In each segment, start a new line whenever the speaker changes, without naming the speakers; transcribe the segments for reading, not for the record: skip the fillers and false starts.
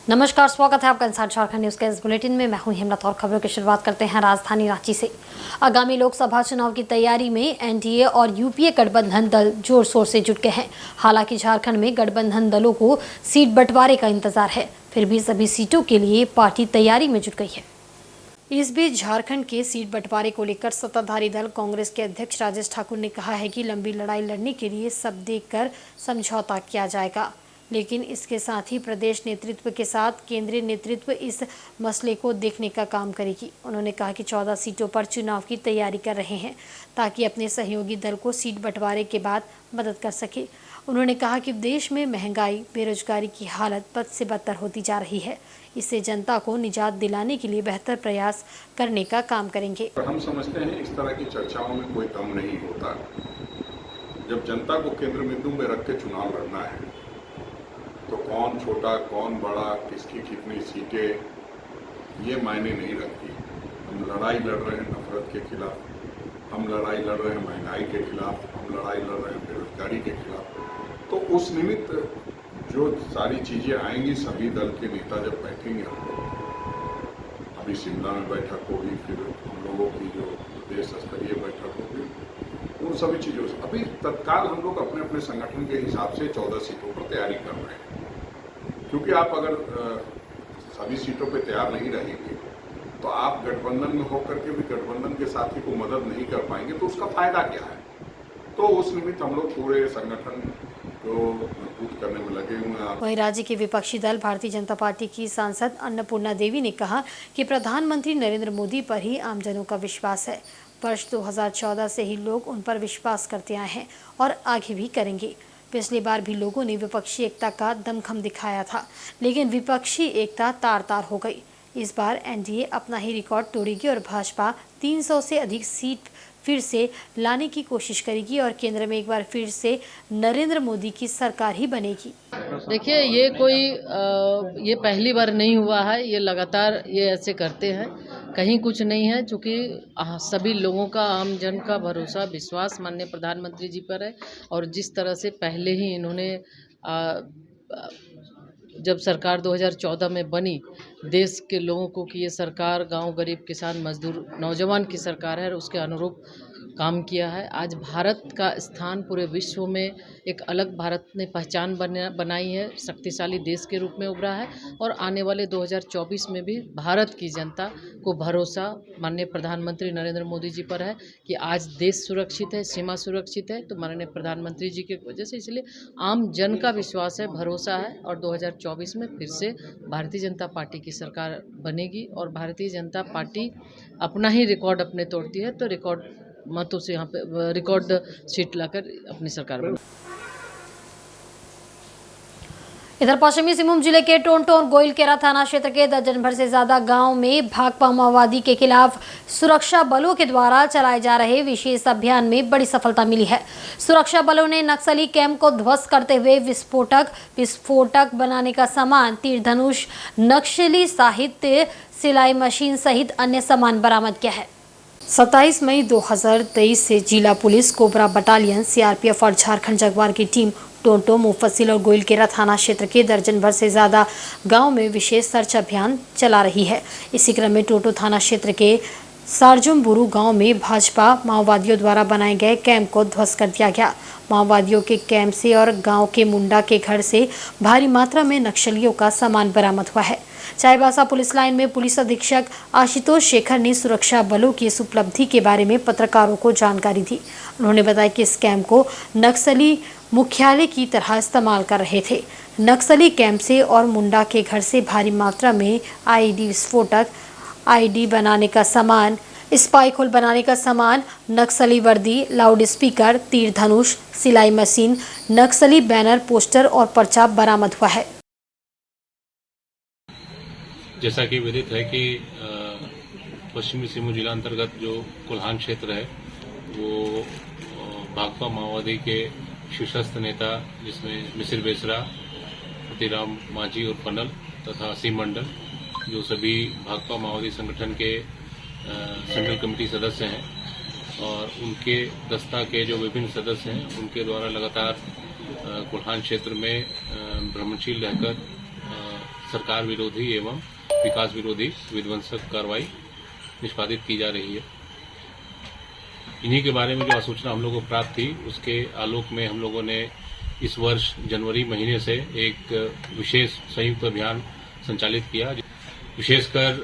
नमस्कार, स्वागत है आपका इंसाइड झारखंड न्यूज के इस बुलेटिन में। मैं हूं हेमलत और खबरों की शुरुआत करते हैं राजधानी रांची से। आगामी लोकसभा चुनाव की तैयारी में एनडीए और यूपीए गठबंधन दल जोर शोर से जुट गए हैं। हालांकि झारखंड में गठबंधन दलों को सीट बंटवारे का इंतजार है, फिर भी सभी सीटों के लिए पार्टी तैयारी में जुट गई है। इस बीच झारखंड के सीट बंटवारे को लेकर सत्ताधारी दल कांग्रेस के अध्यक्ष राजेश ठाकुर ने कहा है कि लंबी लड़ाई लड़ने के लिए सब देखकर समझौता किया जाएगा, लेकिन इसके साथ ही प्रदेश नेतृत्व के साथ केंद्रीय नेतृत्व इस मसले को देखने का काम करेगी। उन्होंने कहा कि 14 सीटों पर चुनाव की तैयारी कर रहे हैं ताकि अपने सहयोगी दल को सीट बंटवारे के बाद मदद कर सके। उन्होंने कहा कि देश में महंगाई, बेरोजगारी की हालत बद से बदतर होती जा रही है, इससे जनता को निजात दिलाने के लिए बेहतर प्रयास करने का काम करेंगे।
हम समझते हैं इस तरह की चर्चाओं में कोई दम नहीं होता। जब जनता को केंद्र बिंदु में रख के चुनाव लड़ना है तो कौन छोटा कौन बड़ा, किसकी कितनी सीटें, ये मायने नहीं रखती। हम लड़ाई लड़ रहे हैं नफरत के खिलाफ, हम लड़ाई लड़ रहे हैं महंगाई के खिलाफ, हम लड़ाई लड़ रहे हैं बेरोजगारी के खिलाफ। तो उस निमित्त जो सारी चीज़ें आएंगी, सभी दल के नेता जब बैठेंगे, हम लोग अभी शिमला में बैठक होगी, फिर हम लोगों की जो प्रदेश स्तरीय बैठक होगी, उन सभी चीज़ों से अभी तत्काल हम लोग अपने अपने संगठन के हिसाब से 14 सीटों पर तैयारी कर रहे हैं। क्योंकि आप अगर सभी सीटों पर तैयार नहीं रहेंगे तो आप गठबंधन में होकर के भी गठबंधन के साथी को मदद नहीं कर पाएंगे, तो उसका फायदा क्या है। तो उस निमित्त हम लोग पूरे संगठन को मजबूत करने में लगे हुए हैं।
वहीं राज्य के विपक्षी दल भारतीय जनता पार्टी की सांसद अन्नपूर्णा देवी ने कहा कि प्रधानमंत्री नरेंद्र मोदी पर ही आमजनों का विश्वास है। वर्ष 2014 से ही लोग उन पर विश्वास करते आए हैं और आगे भी करेंगे। पिछली बार भी लोगों ने विपक्षी एकता का दमखम दिखाया था, लेकिन विपक्षी एकता तार तार हो गई। इस बार एनडीए अपना ही रिकॉर्ड तोड़ेगी और भाजपा 300 से अधिक सीट फिर से लाने की कोशिश करेगी और केंद्र में एक बार फिर से नरेंद्र मोदी की सरकार ही बनेगी।
देखिए, ये पहली बार नहीं हुआ है, ये लगातार ये ऐसे करते हैं। कहीं कुछ नहीं है, चूँकि सभी लोगों का, आम जन का भरोसा, विश्वास माननीय प्रधानमंत्री जी पर है। और जिस तरह से पहले ही इन्होंने जब सरकार 2014 में बनी, देश के लोगों को कि ये सरकार गांव, गरीब, किसान, मजदूर, नौजवान की सरकार है, उसके अनुरूप काम किया है। आज भारत का स्थान पूरे विश्व में एक अलग भारत ने पहचान बनाई है, शक्तिशाली देश के रूप में उभरा है। और आने वाले 2024 में भी भारत की जनता को भरोसा माननीय प्रधानमंत्री नरेंद्र मोदी जी पर है कि आज देश सुरक्षित है, सीमा सुरक्षित है, तो माननीय प्रधानमंत्री जी की वजह से। इसलिए आम जन का विश्वास है, भरोसा है और 2024 में फिर से भारतीय जनता पार्टी की सरकार बनेगी। और भारतीय जनता पार्टी अपना ही रिकॉर्ड अपने तोड़ती है, तो रिकॉर्ड मतों से यहाँ पे रिकॉर्ड सीट लाकर अपनी सरकार बनी।
इधर पश्चिमी सिंहभूम जिले के टोंटो और गोइलकेरा थाना क्षेत्र के दर्जन भर से ज्यादा गांव में भाकपा माओवादी के खिलाफ सुरक्षा बलों के द्वारा चलाए जा रहे विशेष अभियान में बड़ी सफलता मिली है। सुरक्षा बलों ने नक्सली कैंप को ध्वस्त करते हुए विस्फोटक बनाने का सामान, तीर धनुष, नक्सली साहित्य, सिलाई मशीन सहित अन्य सामान बरामद किया है। 27 मई 2023 से जिला पुलिस कोबरा बटालियन, सीआरपीएफ और झारखंड जगुआर की टीम टोंटो, मुफस्सिल और गोइलकेरा थाना क्षेत्र के दर्जन भर से ज्यादा गांव में विशेष सर्च अभियान चला रही है। इसी क्रम में टोंटो थाना क्षेत्र के सारजुमबुरु गांव में भाजपा माओवादियों द्वारा बनाए गए कैंप को ध्वस्त कर दिया गया। माओवादियों के कैंप से और गांव के मुंडा के घर से भारी मात्रा में नक्सलियों का सामान बरामद हुआ है। चाईबासा पुलिस लाइन में पुलिस अधीक्षक आशुतोष शेखर ने सुरक्षा बलों की इस उपलब्धि के बारे में पत्रकारों को जानकारी दी। उन्होंने बताया कि इस कैंप को नक्सली मुख्यालय की तरह इस्तेमाल कर रहे थे। नक्सली कैंप से और मुंडा के घर से भारी मात्रा में आईडी विस्फोटक, आईडी बनाने का सामान, स्पाइक होल बनाने का सामान, नक्सली वर्दी, लाउड स्पीकर, तीर धनुष, सिलाई मशीन, नक्सली बैनर, पोस्टर और पर्चा बरामद हुआ है।
जैसा कि विदित है कि पश्चिमी सिंहभूम जिला अंतर्गत जो कोल्हान क्षेत्र है, वो भाकपा माओवादी के शीर्षस्थ नेता, जिसमें मिसिर बेसरा, फतीराम मांझी और पनल तथा असीम मंडल, जो सभी भाकपा माओवादी संगठन के सेंट्रल कमेटी सदस्य हैं, और उनके दस्ता के जो विभिन्न सदस्य हैं, उनके द्वारा लगातार कोल्हान क्षेत्र में भ्रमणशील रहकर सरकार विरोधी एवं विकास विरोधी विध्वंसक कार्रवाई निष्पादित की जा रही है। इन्हीं के बारे में जो सूचना हम लोगों को प्राप्त थी, उसके आलोक में हम लोगों ने इस वर्ष जनवरी महीने से एक विशेष संयुक्त अभियान संचालित किया। विशेषकर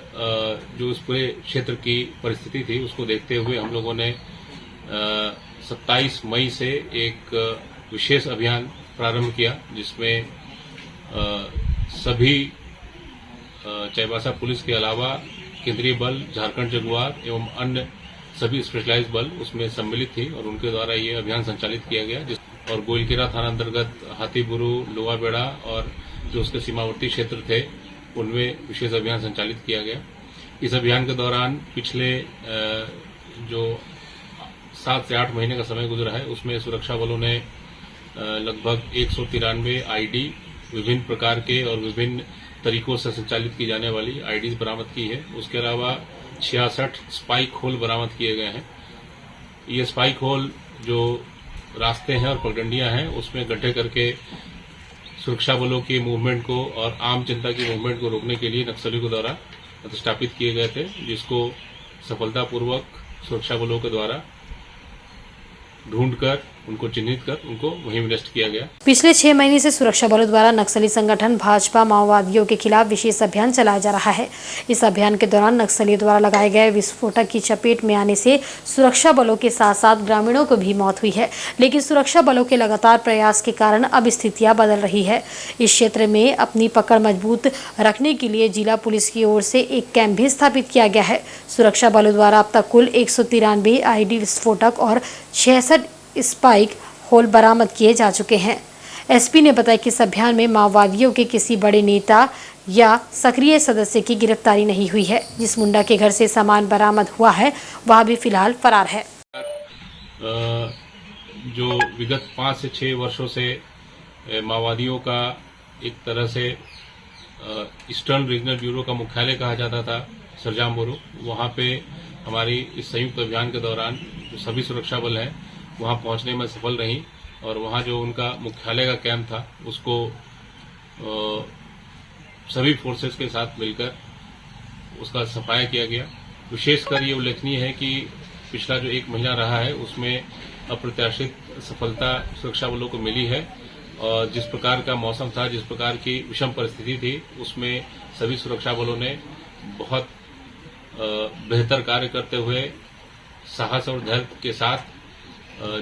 जो इस पूरे क्षेत्र की परिस्थिति थी उसको देखते हुए हम लोगों ने 27 मई से एक विशेष अभियान प्रारंभ किया, जिसमें सभी चाईबासा पुलिस के अलावा केंद्रीय बल, झारखंड जगुआर एवं अन्य सभी स्पेशलाइज्ड बल उसमें सम्मिलित थी और उनके द्वारा ये अभियान संचालित किया गया। और गोइलकेरा थाना अंतर्गत हाथीबुरु, लोहाबेड़ा और जो उसके सीमावर्ती क्षेत्र थे उनमें विशेष अभियान संचालित किया गया। इस अभियान के दौरान पिछले जो 7 से 8 महीने का समय गुजरा है उसमें सुरक्षा बलों ने लगभग 193 आईडी विभिन्न प्रकार के और विभिन्न तरीकों से संचालित की जाने वाली आईडीज बरामद की है। उसके अलावा 66 स्पाइक होल बरामद किए गए हैं। ये स्पाइक होल जो रास्ते हैं और पगडंडियां हैं उसमें गड्ढे करके सुरक्षा बलों की मूवमेंट को और आम जनता की मूवमेंट को रोकने के लिए नक्सलियों के द्वारा स्थापित किए गए थे, जिसको सफलतापूर्वक सुरक्षा बलों के द्वारा ढूंढकर उनको चिन्हित कर उनको वहीं नष्ट किया गया।
पिछले 6 महीने से सुरक्षा बलों द्वारा नक्सली संगठन भाजपा माओवादियों के खिलाफ विशेष अभियान चलाया जा रहा है। इस अभियान के दौरान नक्सलियों द्वारा लगाए गए विस्फोटक की चपेट में आने से सुरक्षा बलों के साथ साथ ग्रामीणों को भी मौत हुई है, लेकिन सुरक्षा बलों के लगातार प्रयास के कारण अब स्थितियां बदल रही है। इस क्षेत्र में अपनी पकड़ मजबूत रखने के लिए जिला पुलिस की ओर से एक कैंप भी स्थापित किया गया है। सुरक्षा बलों द्वारा अब तक कुल 193 आईडी विस्फोटक और 66 स्पाइक होल बरामद किए जा चुके हैं। एसपी ने बताया कि इस अभियान में माओवादियों के किसी बड़े नेता या सक्रिय सदस्य की गिरफ्तारी नहीं हुई है। जिस मुंडा के घर से सामान बरामद हुआ है वह भी फिलहाल फरार है।
जो विगत 5 से 6 वर्षों से माओवादियों का एक तरह से ईस्टर्न रीजनल ब्यूरो का मुख्यालय कहा जाता था सरजाम बोरो, वहाँ पे हमारी इस संयुक्त अभियान के दौरान जो सभी सुरक्षा बल हैं वहाँ पहुँचने में सफल रही और वहाँ जो उनका मुख्यालय का कैंप था उसको सभी फोर्सेस के साथ मिलकर उसका सफाया किया गया। विशेषकर ये उल्लेखनीय है कि पिछला जो 1 महीना रहा है उसमें अप्रत्याशित सफलता सुरक्षा बलों को मिली है और जिस प्रकार का मौसम था, जिस प्रकार की विषम परिस्थिति थी, उसमें सभी सुरक्षा बलों ने बहुत बेहतर कार्य करते हुए साहस और धैर्य के साथ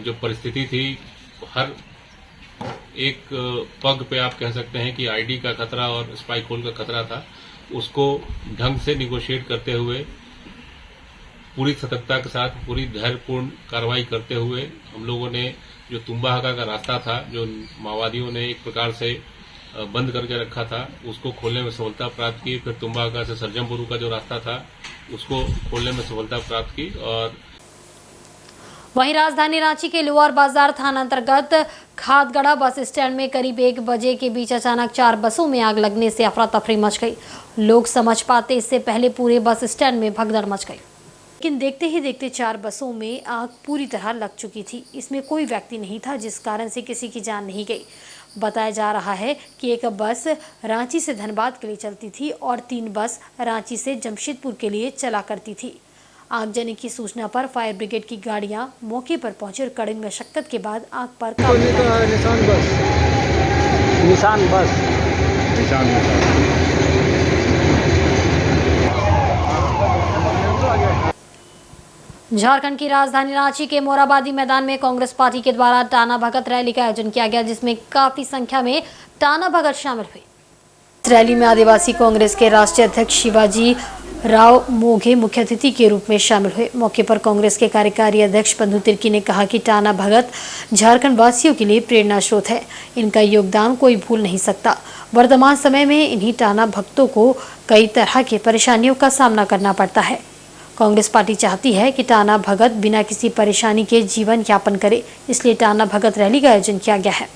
जो परिस्थिति थी, हर एक पग पे आप कह सकते हैं कि आईडी का खतरा और स्पाइक होल का खतरा था, उसको ढंग से निगोशिएट करते हुए पूरी सतर्कता के साथ पूरी धैर्यपूर्ण कार्रवाई करते हुए हम लोगों ने जो तुम्बाहाका का रास्ता था, जो माओवादियों ने एक प्रकार से बंद करके रखा था, उसको खोलने में सफलता प्राप्त की। फिर तुम्बाहाका से सरजमपुर का जो रास्ता था उसको खोलने में सफलता प्राप्त की। और
वहीं राजधानी रांची के लोअर बाजार थाना अंतर्गत खादगड़ा बस स्टैंड में करीब 1 बजे के बीच अचानक 4 बसों में आग लगने से अफरा तफरी मच गई। लोग समझ पाते इससे पहले पूरे बस स्टैंड में भगदड़ मच गई, लेकिन देखते ही देखते 4 बसों में आग पूरी तरह लग चुकी थी। इसमें कोई व्यक्ति नहीं था, जिस कारण से किसी की जान नहीं गई। बताया जा रहा है कि एक बस रांची से धनबाद के लिए चलती थी और 3 बस रांची से जमशेदपुर के लिए चला करती थी। आगजनी की सूचना पर फायर ब्रिगेड की गाड़ियां मौके पर पहुंची और कड़ी मशक्कत के बाद आग पर काबू पाया।
निशान बस
झारखंड की राजधानी रांची के मोराबादी मैदान में कांग्रेस पार्टी के द्वारा टाना भगत रैली का आयोजन किया गया, जिसमें काफी संख्या में टाना भगत शामिल हुए। इस रैली में आदिवासी कांग्रेस के राष्ट्रीय अध्यक्ष शिवाजी राव मोघे मुख्य अतिथि के रूप में शामिल हुए। मौके पर कांग्रेस के कार्यकारी अध्यक्ष बंधु तिर्की ने कहा कि टाना भगत झारखंड वासियों के लिए प्रेरणा स्रोत है, इनका योगदान कोई भूल नहीं सकता। वर्तमान समय में इन्हीं टाना भक्तों को कई तरह की परेशानियों का सामना करना पड़ता है। कांग्रेस पार्टी चाहती है कि टाना भगत बिना किसी परेशानी के जीवन यापन करे, इसलिए टाना भगत रैली का आयोजन किया गया है।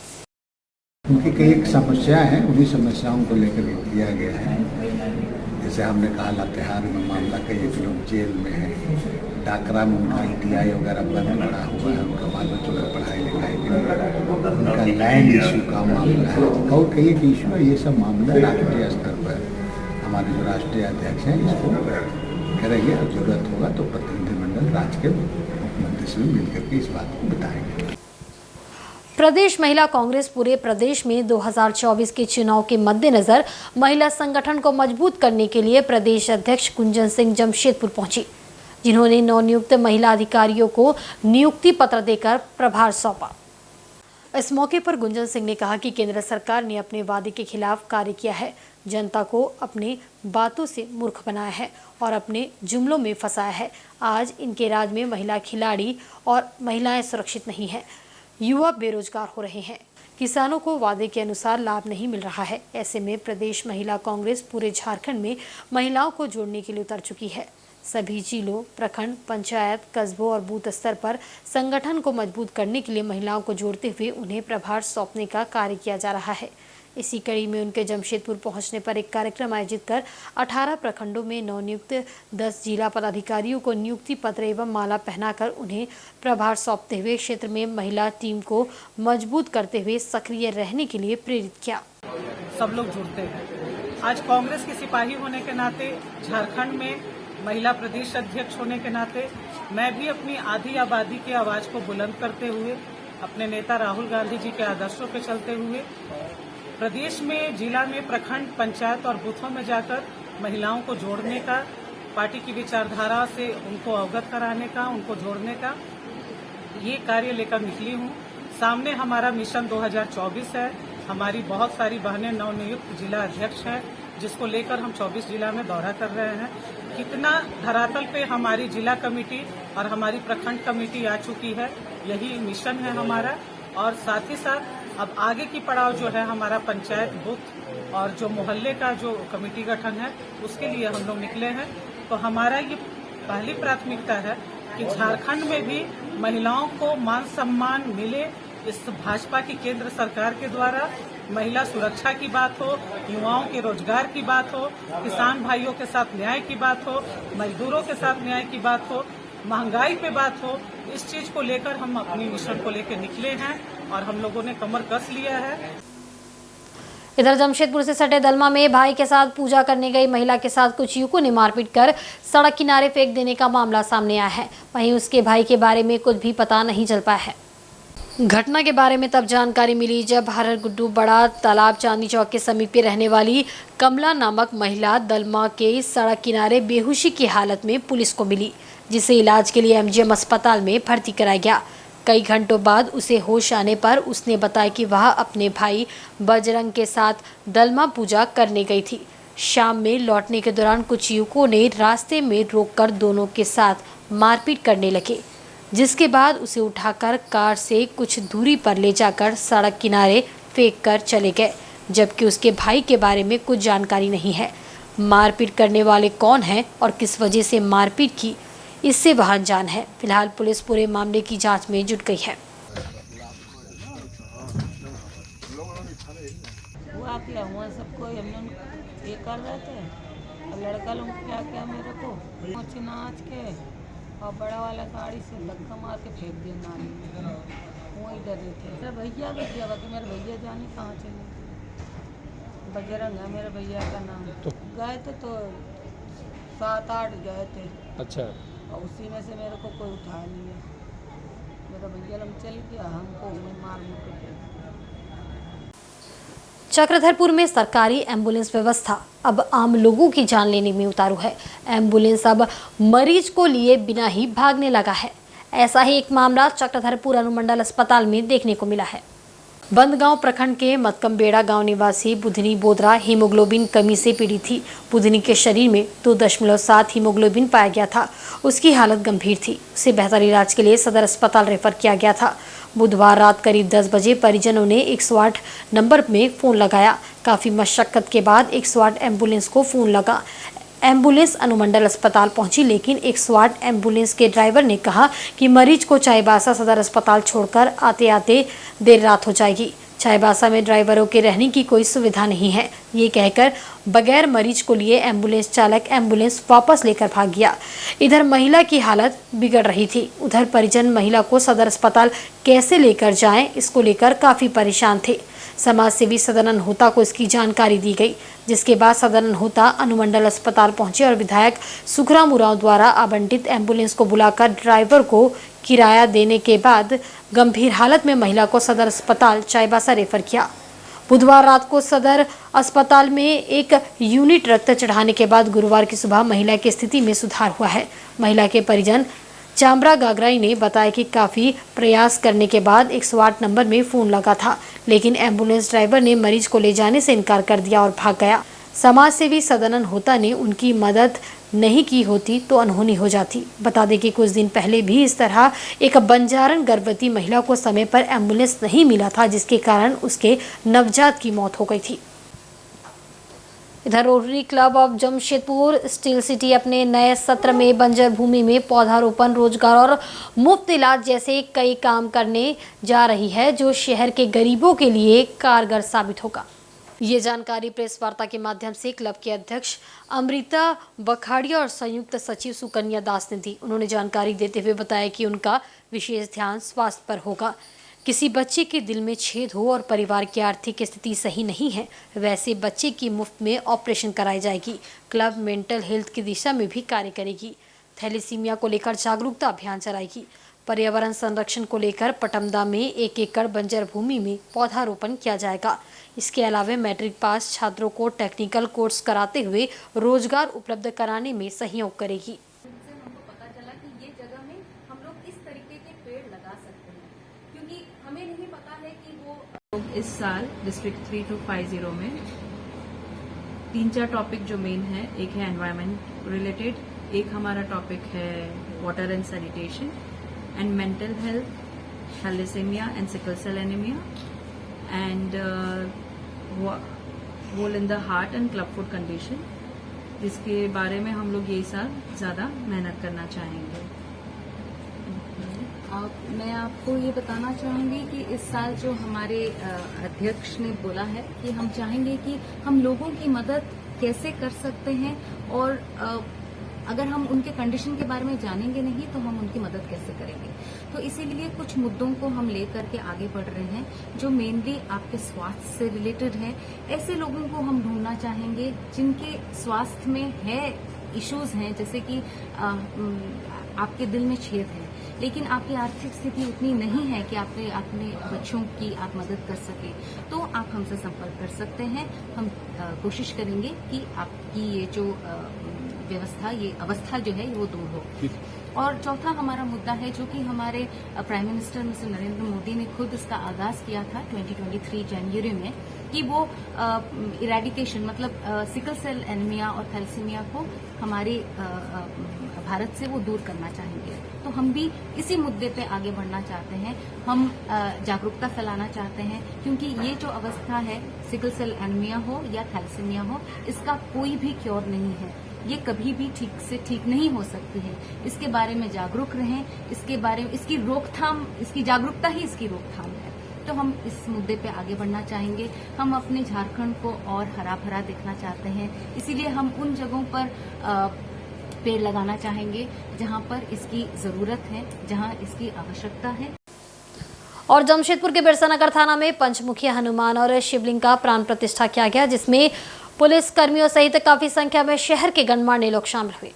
उनकी कई समस्याएं हैं, उन्हीं समस्याओं को लेकर किया गया है। जैसे हमने कहा लातेहार में मामला, कई लोग जेल में है, डाकरा में उनका ITI वगैरह बंद पड़ा हुआ है, उनका बाल बच्चों का पढ़ाई लिखाई के लिए, उनका लैंड इशू का मामला है और कई इशू है। ये सब मामला राष्ट्रीय स्तर पर हमारे जो राष्ट्रीय अध्यक्ष हैं इसको करेंगे और जरूरत होगा तो प्रतिनिधिमंडल राज्य के मुख्यमंत्री से भी मिलकर के इस बात को बताएंगे।
प्रदेश महिला कांग्रेस पूरे प्रदेश में 2024 के चुनाव के मद्देनजर महिला संगठन को मजबूत करने के लिए प्रदेश अध्यक्ष कुंजन सिंह जमशेदपुर पहुंची, जिन्होंने नवनियुक्त महिला अधिकारियों को नियुक्ति पत्र देकर प्रभार सौंपा। इस मौके पर गुंजन सिंह ने कहा कि केंद्र सरकार ने अपने वादे के खिलाफ कार्य किया है, जनता को अपनी बातों से मूर्ख बनाया है और अपने जुमलों में फंसाया है। आज इनके राज में महिला खिलाड़ी और महिलाएं सुरक्षित नहीं हैं, युवा बेरोजगार हो रहे हैं, किसानों को वादे के अनुसार लाभ नहीं मिल रहा है। ऐसे में प्रदेश महिला कांग्रेस पूरे झारखंड में महिलाओं को जोड़ने के लिए उतर चुकी है। सभी जिलों, प्रखंड, पंचायत, कस्बों और बूथ स्तर पर संगठन को मजबूत करने के लिए महिलाओं को जोड़ते हुए उन्हें प्रभार सौंपने का कार्य किया जा रहा है। इसी कड़ी में उनके जमशेदपुर पहुंचने पर एक कार्यक्रम आयोजित कर 18 प्रखंडों में नवनियुक्त 10 जिला पदाधिकारियों को नियुक्ति पत्र एवं माला पहनाकर उन्हें प्रभार सौंपते हुए क्षेत्र में महिला टीम को मजबूत करते हुए सक्रिय रहने के लिए प्रेरित किया।
सब लोग जुड़ते हैं। आज कांग्रेस के सिपाही होने के नाते, झारखंड में महिला प्रदेश अध्यक्ष होने के नाते मैं भी अपनी आधी आबादी की आवाज को बुलंद करते हुए, अपने नेता राहुल गांधी जी के आदर्शों पे चलते हुए प्रदेश में, जिला में, प्रखंड, पंचायत और बूथों में जाकर महिलाओं को जोड़ने का, पार्टी की विचारधारा से उनको अवगत कराने का, उनको जोड़ने का ये कार्य लेकर निकली हूँ। सामने हमारा मिशन 2024 है। हमारी बहुत सारी बहनें नवनियुक्त जिला अध्यक्ष हैं, जिसको लेकर हम 24 जिला में दौरा कर रहे हैं। कितना धरातल पे हमारी जिला कमेटी और हमारी प्रखंड कमेटी आ चुकी है, यही मिशन है हमारा। और साथ ही साथ अब आगे की पड़ाव जो है हमारा पंचायत, बूथ और जो मोहल्ले का जो कमेटी गठन है, उसके लिए हम लोग निकले हैं। तो हमारा ये पहली प्राथमिकता है कि झारखंड में भी महिलाओं को मान सम्मान मिले। इस भाजपा की केंद्र सरकार के द्वारा महिला सुरक्षा की बात हो, युवाओं के रोजगार की बात हो, किसान भाइयों के साथ न्याय की बात हो, मजदूरों के साथ न्याय की बात हो, महंगाई पे बात हो, इस चीज को लेकर हम अपनी मिशन को लेकर निकले हैं और हम लोगों ने कमर कस लिया है।
इधर जमशेदपुर से सटे दलमा में भाई के साथ पूजा करने गई महिला के साथ कुछ युवकों ने मारपीट कर सड़क किनारे फेंक देने का मामला सामने आया है। वहीं उसके भाई के बारे में कुछ भी पता नहीं चल पाया है। घटना के बारे में तब जानकारी मिली जब हरर गुड्डू बड़ा तालाब चांदनी चौक के समीप रहने वाली कमला नामक महिला दलमा के सड़क किनारे बेहोशी की हालत में पुलिस को मिली, जिसे इलाज के लिए एमजीएम अस्पताल में भर्ती कराया गया। कई घंटों बाद उसे होश आने पर उसने बताया कि वह अपने भाई बजरंग के साथ दलमा पूजा करने गई थी। शाम में लौटने के दौरान कुछ युवकों ने रास्ते में रोककर दोनों के साथ मारपीट करने लगे, जिसके बाद उसे उठाकर कार से कुछ दूरी पर ले जाकर सड़क किनारे फेंक कर चले गए, जबकि उसके भाई के बारे में कुछ जानकारी नहीं है। मारपीट करने वाले कौन हैं और किस वजह से मारपीट की, इससे वह अनजान है। फिलहाल पुलिस पूरे मामले की जांच में जुट गई है।
हुआ सबको हम लोग ये कर रहे थे और लड़का लोग क्या क्या मेरे को नाच के और बड़ा वाला गाड़ी से धक्का मार के फेंक दिया नाली में। वही डरे थे। मेरा भैया भी दिया कि मेरे भैया जाने कहाँ चले। बजरंग है मेरे भैया का नाम। तो गए थे तो 7-8 गए थे। अच्छा। और उसी में से मेरे को कोई उठा नहीं है। मेरा भैया लोग चल गया, हमको मार मुके।
चक्रधरपुर में सरकारी एम्बुलेंस व्यवस्था अब आम लोगों की जान लेने में उतारू है। एम्बुलेंस अब मरीज को लिए बिना ही भागने लगा है। ऐसा ही एक मामला चक्रधरपुर अनुमंडल अस्पताल में देखने को मिला है। बंदगांव प्रखंड के मतकमबेड़ा गांव निवासी बुधनी बोदरा हीमोग्लोबिन कमी से पीड़ित थी। बुधनी के शरीर में 2.7 हीमोग्लोबिन पाया गया था। उसकी हालत गंभीर थी। उसे बेहतर इलाज के लिए सदर अस्पताल रेफर किया गया था। बुधवार रात करीब 10 बजे परिजनों ने 108 नंबर में फ़ोन लगाया। काफ़ी मशक्क़त के बाद 108 एम्बुलेंस को फ़ोन लगा। एम्बुलेंस अनुमंडल अस्पताल पहुंची, लेकिन 108 एम्बुलेंस के ड्राइवर ने कहा कि मरीज को चाईबासा सदर अस्पताल छोड़कर आते आते देर रात हो जाएगी। चाईबासा में ड्राइवरों के रहने की कोई सुविधा नहीं है, ये कहकर बगैर मरीज को लिए एम्बुलेंस चालक एम्बुलेंस वापस लेकर भाग गया। इधर महिला की हालत बिगड़ रही थी। उधर परिजन महिला को सदर अस्पताल कैसे लेकर जाएं, इसको लेकर काफी परेशान थे। समाज सेवी सदानंद होता को इसकी जानकारी दी गई, जिसके बाद सदानंद होता अनुमंडल अस्पताल पहुंचे और विधायक सुखराम उरांव द्वारा आवंटित एम्बुलेंस को बुलाकर ड्राइवर को किराया देने के बाद गंभीर हालत में महिला को सदर अस्पताल चाईबासा रेफर किया। बुधवार रात को सदर अस्पताल में एक यूनिट रक्त चढ़ाने के बाद गुरुवार की सुबह महिला की स्थिति में सुधार हुआ है। महिला के परिजन चामरा गागराई ने बताया कि काफ़ी प्रयास करने के बाद 108 नंबर में फ़ोन लगा था, लेकिन एम्बुलेंस ड्राइवर ने मरीज को ले जाने से इनकार कर दिया और भाग गया। समाज सेवी सदानंद होता ने उनकी मदद नहीं की होती तो अनहोनी हो जाती। बता दें कि कुछ दिन पहले भी इस तरह एक बंजारन गर्भवती महिला को समय पर एम्बुलेंस नहीं मिला था, जिसके कारण उसके नवजात की मौत हो गई थी। इधर rotary club of Jamshedpur steel city अपने नए सत्र में बंजर भूमि में पौधारोपण, रोजगार और मुफ्त इलाज जैसे कई काम करने जा रही है, जो शहर के गरीबों के लिए कारगर साबित होगा। ये जानकारी प्रेस वार्ता के माध्यम से क्लब के अध्यक्ष अमृता बखाड़िया और संयुक्त सचिव सुकन्या दास ने दी। उन्होंने जानकारी देते हुए बताया कि उनका विशेष ध्यान स्वास्थ्य पर होगा। किसी बच्चे के दिल में छेद हो और परिवार की आर्थिक स्थिति सही नहीं है, वैसे बच्चे की मुफ्त में ऑपरेशन कराई जाएगी। क्लब मेंटल हेल्थ की दिशा में भी कार्य करेगी। थैलेसीमिया को लेकर जागरूकता अभियान चलाएगी। पर्यावरण संरक्षण को लेकर पटमदा में 1 एकड़ बंजर भूमि में पौधारोपण किया जाएगा। इसके अलावा मैट्रिक पास छात्रों को टेक्निकल कोर्स कराते हुए रोजगार उपलब्ध कराने में सहयोग करेगी।
हमको पता चला कि ये जगह में हम लोग इस तरीके के पेड़ लगा सकते हैं, क्योंकि हमें नहीं पता है कि वो
इस साल डिस्ट्रिक्ट 3250 में 3-4 टॉपिक जो मेन है, एक है एनवायरनमेंट रिलेटेड, एक हमारा टॉपिक है water and sanitation and mental health, thalassaemia and sickle cell anaemia and hole in the heart and club foot condition, जिसके बारे में हम लोग ये साल ज़्यादा मेहनत करना चाहेंगे।
मैं आपको ये बताना चाहूंगी कि इस साल जो हमारे अध्यक्ष ने बोला है कि हम चाहेंगे कि हम लोगों की मदद कैसे कर सकते हैं, और अगर हम उनके कंडीशन के बारे में जानेंगे नहीं तो हम उनकी मदद कैसे करेंगे। तो इसीलिए कुछ मुद्दों को हम लेकर के आगे बढ़ रहे हैं, जो मेनली आपके स्वास्थ्य से रिलेटेड है। ऐसे लोगों को हम ढूंढना चाहेंगे जिनके स्वास्थ्य में है इश्यूज हैं, जैसे कि आपके दिल में छेद है, लेकिन आपकी आर्थिक स्थिति उतनी नहीं है कि आप अपने बच्चों की आप मदद कर सके, तो आप हमसे संपर्क कर सकते हैं। हम कोशिश करेंगे कि आपकी ये जो व्यवस्था, ये अवस्था जो है वो दूर हो। और चौथा हमारा मुद्दा है, जो कि हमारे prime minister mister Narendra Modi ने खुद इसका आगाज किया था 2023 जनवरी में, कि वो इरेडिकेशन मतलब सिकल सेल एनीमिया और थैलेसीमिया को हमारे भारत से वो दूर करना चाहेंगे। तो हम भी इसी मुद्दे पे आगे बढ़ना चाहते हैं। हम जागरूकता फैलाना चाहते हैं, क्योंकि ये जो अवस्था है, सिकल सेल एनीमिया हो या थैलेसीमिया हो, इसका कोई भी क्योर नहीं है। ये कभी भी ठीक से ठीक नहीं हो सकती है। इसके बारे में जागरूक रहें, इसके बारे में इसकी रोकथाम, इसकी जागरूकता ही इसकी रोकथाम है। तो हम इस मुद्दे पे आगे बढ़ना चाहेंगे। हम अपने झारखंड को और हरा भरा देखना चाहते हैं, इसीलिए हम उन जगहों पर पेड़ लगाना चाहेंगे जहां पर इसकी जरूरत है, जहां इसकी आवश्यकता है।
और जमशेदपुर के बिरसा नगर थाना में पंचमुखी हनुमान और शिवलिंग का प्राण प्रतिष्ठा किया गया, जिसमें पुलिस कर्मियों सहित काफी संख्या में शहर के गणमान्य लोग शामिल हुए।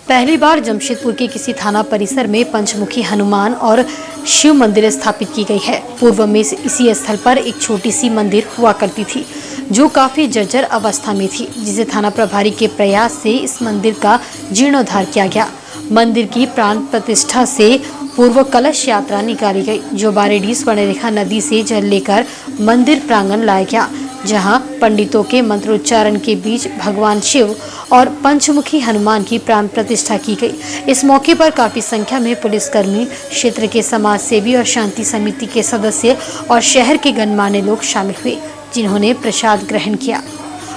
पहली बार जमशेदपुर के किसी थाना परिसर में पंचमुखी हनुमान और शिव मंदिर स्थापित की गई है। पूर्व में इसी स्थल पर एक छोटी सी मंदिर हुआ करती थी, जो काफी जर्जर अवस्था में थी, जिसे थाना प्रभारी के प्रयास से इस मंदिर का जीर्णोद्धार किया गया। मंदिर की प्राण प्रतिष्ठा से पूर्व कलश यात्रा निकाली गई, जो बारेडी स्वर्णरेखा नदी से जल लेकर मंदिर प्रांगण लाया गया, जहां पंडितों के मंत्रोच्चारण के बीच भगवान शिव और पंचमुखी हनुमान की प्राण प्रतिष्ठा की गई। इस मौके पर काफी संख्या में पुलिसकर्मी, क्षेत्र के समाज सेवी और शांति समिति के सदस्य और शहर के गणमान्य लोग शामिल हुए, जिन्होंने प्रसाद ग्रहण किया।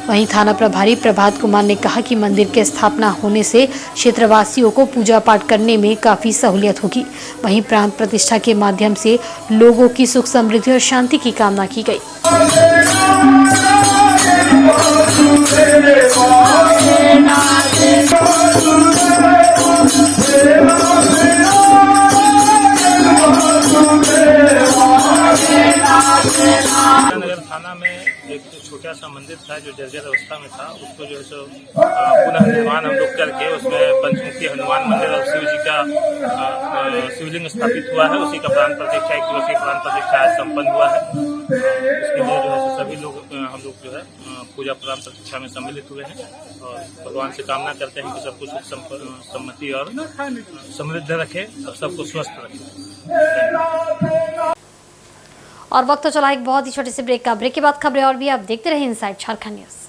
वहीं थाना प्रभारी प्रभात कुमार ने कहा कि मंदिर के स्थापना होने से क्षेत्रवासियों को पूजा पाठ करने में काफी सहूलियत होगी। वहीं प्राण प्रतिष्ठा के माध्यम से लोगों की सुख समृद्धि और शांति की कामना की गई।
नगर थाना में एक छोटा सा मंदिर था जो जर्जर अवस्था में था, उसको जो है सो पुनः निर्माण हम लोग करके उसमें पंचमुखी हनुमान मंदिर और शिव जी का शिवलिंग स्थापित हुआ है। उसी का प्राण प्रतिष्ठा 1 दिवसीय प्राण प्रतिष्ठा आज संपन्न हुआ है। उसके लिए जो है सभी लोग हम लोग जो है पूजा प्राण प्रतिष्ठा में सम्मिलित हुए हैं और भगवान से कामना करते हैं कि सबको सुख सम्मति और समृद्ध रखे और सबको स्वस्थ रखे।
और वक्त तो चला एक बहुत ही छोटे से ब्रेक का। ब्रेक के बाद खबरें और भी आप देखते रहे इनसाइड झारखंड न्यूज।